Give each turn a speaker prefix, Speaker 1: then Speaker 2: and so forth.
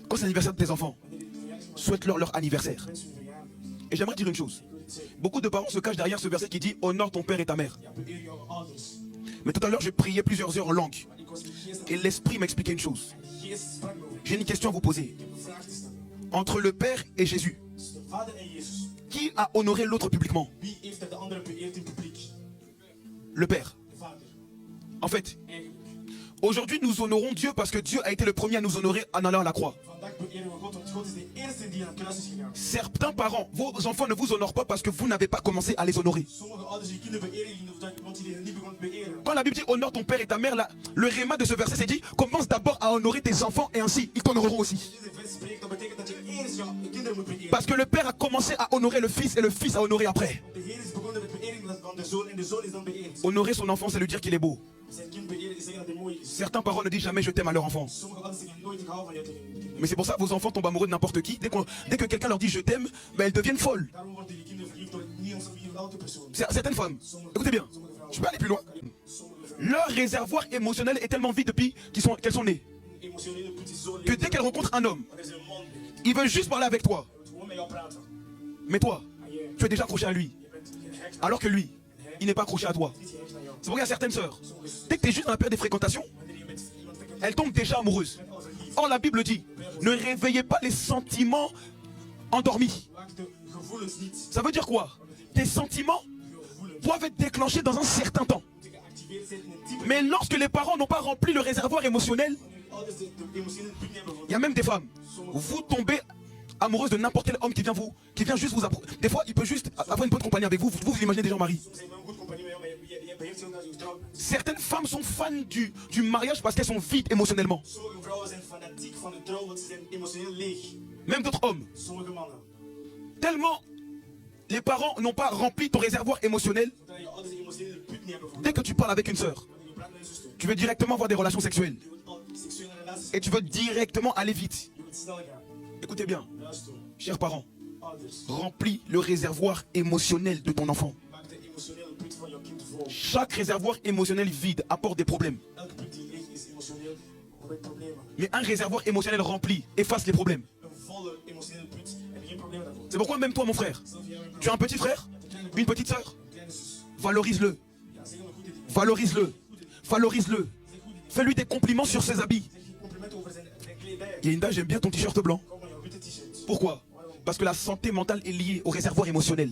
Speaker 1: Quand c'est l'anniversaire de tes enfants, souhaite-leur leur anniversaire. Et j'aimerais dire une chose. Beaucoup de parents se cachent derrière ce verset qui dit « Honore ton père et ta mère ». Mais tout à l'heure, je priais plusieurs heures en langue. Et l'Esprit m'expliquait une chose. J'ai une question à vous poser. Entre le Père et Jésus, qui a honoré l'autre publiquement? Le Père. En fait, aujourd'hui nous honorons Dieu parce que Dieu a été le premier à nous honorer en allant à la croix. Certains parents, vos enfants ne vous honorent pas parce que vous n'avez pas commencé à les honorer. Quand la Bible dit honore ton père et ta mère, là, le réma de ce verset c'est dit commence d'abord à honorer tes enfants et ainsi ils t'honoreront aussi. Parce que le père a commencé à honorer le fils et le fils a honoré après. Honorer son enfant, c'est lui dire qu'il est beau. Certains parents ne disent jamais je t'aime à leur enfant. Mais c'est pour ça que vos enfants tombent amoureux de n'importe qui. Dès que quelqu'un leur dit je t'aime, ben elles deviennent folles. Certaines femmes, écoutez bien, je peux aller plus loin. Leur réservoir émotionnel est tellement vide depuis qu'elles sont nées, que dès qu'elles rencontrent un homme, ils veulent juste parler avec toi. Mais toi, tu es déjà accroché à lui. Alors que lui, il n'est pas accroché à toi. C'est pourquoi il y a certaines sœurs, dès que tu es juste dans la période des fréquentations, elles tombent déjà amoureuses. Or la Bible dit, ne réveillez pas les sentiments endormis. Ça veut dire quoi? Tes sentiments doivent être déclenchés dans un certain temps. Mais lorsque les parents n'ont pas rempli le réservoir émotionnel, il y a même des femmes, vous tombez amoureuse de n'importe quel homme qui vient juste vous approcher. Des fois, il peut juste avoir une bonne compagnie avec vous. Vous imaginez déjà un mari. Certaines femmes sont fans du mariage parce qu'elles sont vides émotionnellement. Même d'autres hommes. Tellement les parents n'ont pas rempli ton réservoir émotionnel. Dès que tu parles avec une sœur, tu veux directement avoir des relations sexuelles. Et tu veux directement aller vite. Écoutez bien, chers parents, remplis le réservoir émotionnel de ton enfant. Chaque réservoir émotionnel vide apporte des problèmes. Mais un réservoir émotionnel rempli efface les problèmes. C'est pourquoi même toi mon frère, tu as un petit frère, une petite soeur, valorise-le. Valorise-le. Valorise-le. Fais-lui des compliments sur ses habits. Yinda, j'aime bien ton t-shirt blanc. Pourquoi? Parce que la santé mentale est liée au réservoir émotionnel.